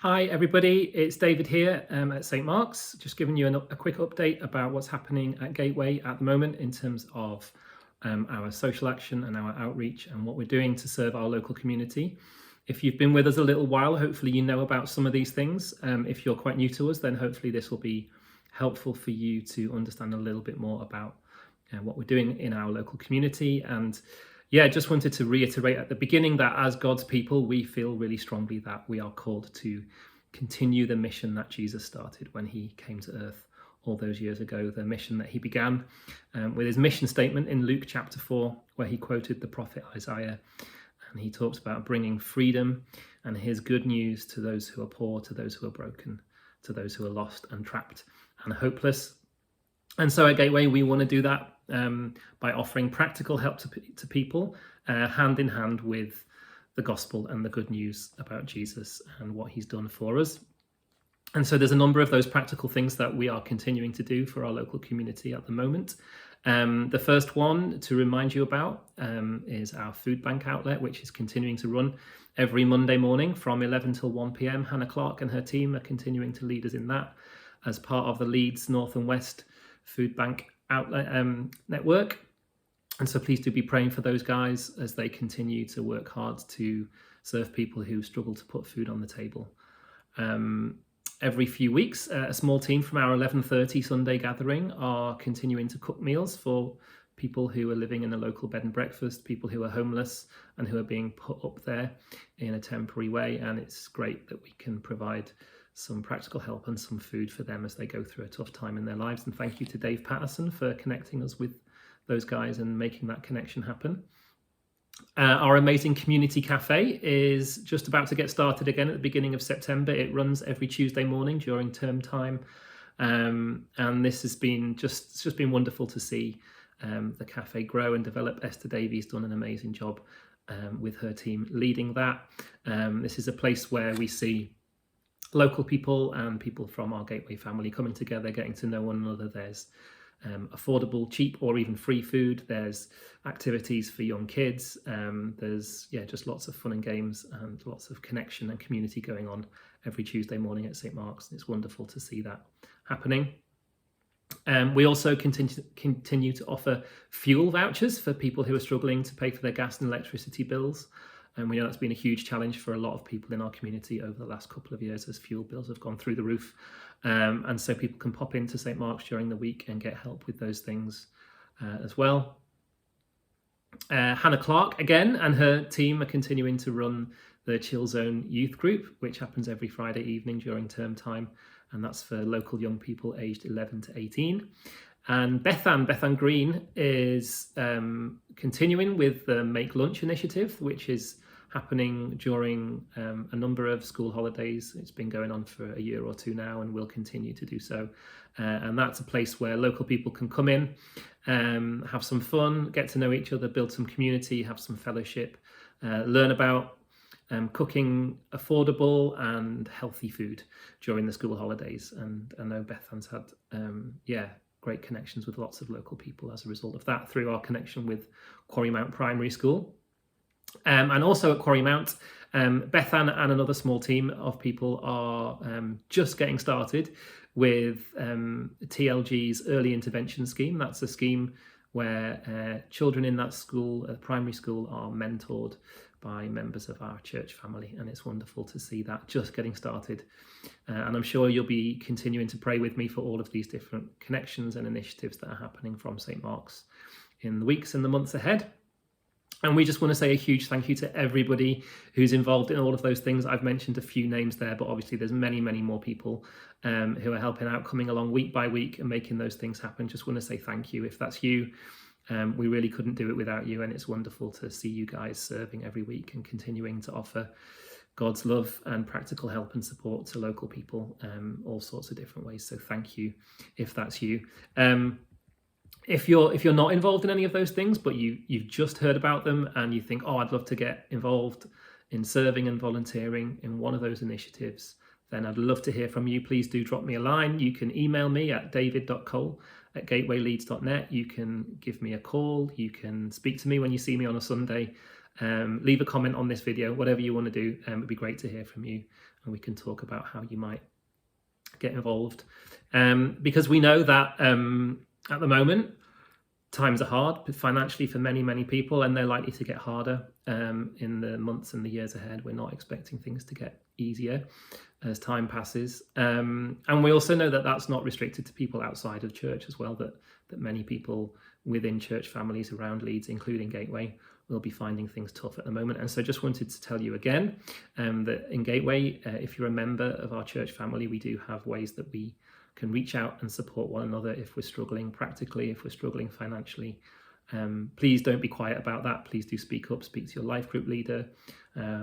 Hi everybody, it's David here at St Mark's, just giving you a quick update about what's happening at Gateway at the moment in terms of our social action and our outreach and what we're doing to serve our local community. If you've been with us a little while, hopefully you know about some of these things. If you're quite new to us, then hopefully this will be helpful for you to understand a little bit more about what we're doing in our local community. And yeah, just wanted to reiterate at the beginning that as God's people, we feel really strongly that we are called to continue the mission that Jesus started when he came to earth all those years ago, the mission that he began with his mission statement in Luke chapter 4, where he quoted the prophet Isaiah. And he talks about bringing freedom and his good news to those who are poor, to those who are broken, to those who are lost and trapped and hopeless. And so at Gateway, we want to do that by offering practical help to people, hand in hand with the gospel and the good news about Jesus and what he's done for us. And so there's a number of those practical things that we are continuing to do for our local community at the moment. The first one to remind you about is our food bank outlet, which is continuing to run every Monday morning from 11 till 1 p.m. Hannah Clark and her team are continuing to lead us in that as part of the Leeds North and West Food Bank outlet network. And so please do be praying for those guys as they continue to work hard to serve people who struggle to put food on the table. Every few weeks, a small team from our 11:30 Sunday gathering are continuing to cook meals for people who are living in a local bed and breakfast, people who are homeless and who are being put up there in a temporary way. And it's great that we can provide some practical help and some food for them as they go through a tough time in their lives. And thank you to Dave Patterson for connecting us with those guys and making that connection happen. Our amazing community cafe is just about to get started again at the beginning of September. It runs every Tuesday morning during term time. And this has been it's just been wonderful to see the cafe grow and develop. Esther Davies done an amazing job with her team leading that. This is a place where we see local people and people from our Gateway family coming together, getting to know one another. There's affordable, cheap or even free food. There's activities for young kids. There's just lots of fun and games and lots of connection and community going on every Tuesday morning at St Mark's. It's wonderful to see that happening. We also continue to offer fuel vouchers for people who are struggling to pay for their gas and electricity bills. And we know that's been a huge challenge for a lot of people in our community over the last couple of years as fuel bills have gone through the roof. And so people can pop into St Mark's during the week and get help with those things as well. Hannah Clark, again, and her team are continuing to run the Chill Zone Youth Group, which happens every Friday evening during term time. And that's for local young people aged 11 to 18. And Bethan Green is continuing with the Make Lunch initiative, which is happening during a number of school holidays. It's been going on for a year or two now and will continue to do so. And that's a place where local people can come in, have some fun, get to know each other, build some community, have some fellowship, learn about cooking affordable and healthy food during the school holidays. And I know Bethan's had great connections with lots of local people as a result of that through our connection with Quarry Mount Primary School. And also at Quarry Mount, Bethan and another small team of people are just getting started with TLG's Early Intervention Scheme. That's a scheme where children in that school, primary school, are mentored by members of our church family, and it's wonderful to see that just getting started. And I'm sure you'll be continuing to pray with me for all of these different connections and initiatives that are happening from St Mark's in the weeks and the months ahead. And we just want to say a huge thank you to everybody who's involved in all of those things. I've mentioned a few names there, but obviously there's many, many more people who are helping out, coming along week by week and making those things happen. Just want to say thank you. If that's you, we really couldn't do it without you. And it's wonderful to see you guys serving every week and continuing to offer God's love and practical help and support to local people, all sorts of different ways. So thank you if that's you. If you're not involved in any of those things, but you've just heard about them and you think, oh, I'd love to get involved in serving and volunteering in one of those initiatives, then I'd love to hear from you. Please do drop me a line. You can email me at david.cole@gatewayleeds.net. You can give me a call. You can speak to me when you see me on a Sunday leave a comment on this video, whatever you want to do. It'd be great to hear from you, and we can talk about how you might get involved. Because we know that at the moment, times are hard financially for many, many people, and they're likely to get harder in the months and the years ahead. We're not expecting things to get easier as time passes. And we also know that that's not restricted to people outside of church as well, that many people within church families around Leeds, including Gateway, will be finding things tough at the moment. And so just wanted to tell you again that in Gateway, if you're a member of our church family, we do have ways that we can reach out and support one another if we're struggling practically, if we're struggling financially. Please don't be quiet about that. Please do speak up, speak to your life group leader,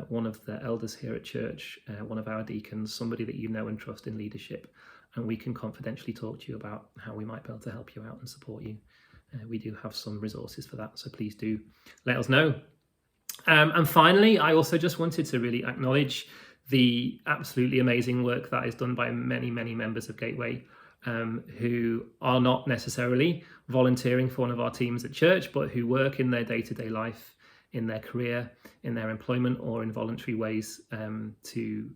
one of the elders here at church, one of our deacons, somebody that you know and trust in leadership, and we can confidentially talk to you about how we might be able to help you out and support you. We do have some resources for that, so please do let us know. And finally, I also just wanted to really acknowledge the absolutely amazing work that is done by many, many members of Gateway who are not necessarily volunteering for one of our teams at church, but who work in their day-to-day life, in their career, in their employment, or in voluntary ways to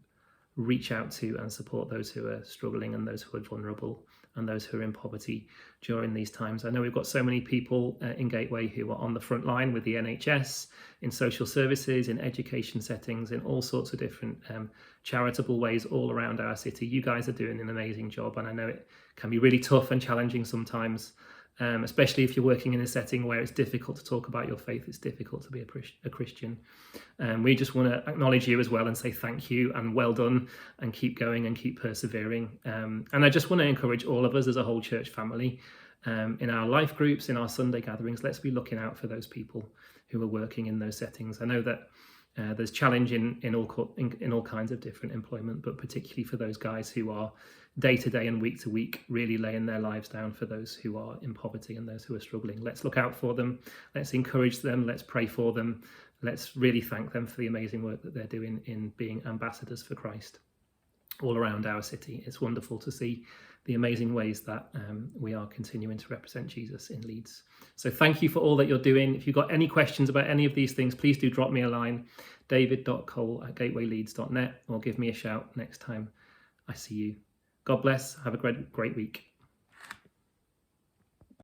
reach out to and support those who are struggling and those who are vulnerable and those who are in poverty during these times. I know we've got so many people in Gateway who are on the front line with the NHS, in social services, in education settings, in all sorts of different charitable ways all around our city. You guys are doing an amazing job, and I know it can be really tough and challenging sometimes, especially if you're working in a setting where it's difficult to talk about your faith, it's difficult to be a Christian. We just want to acknowledge you as well and say thank you and well done, and keep going and keep persevering. And I just want to encourage all of us as a whole church family, in our life groups, in our Sunday gatherings, let's be looking out for those people who are working in those settings. I know that there's challenge in all kinds of different employment, but particularly for those guys who are day to day and week to week really laying their lives down for those who are in poverty and those who are struggling. Let's look out for them. Let's encourage them. Let's pray for them. Let's really thank them for the amazing work that they're doing in being ambassadors for Christ all around our city. It's wonderful to see the amazing ways that we are continuing to represent Jesus in Leeds. So thank you for all that you're doing. If you've got any questions about any of these things, please do drop me a line, david.cole@gatewayleeds.net, or give me a shout next time I see you. God bless. Have a great week.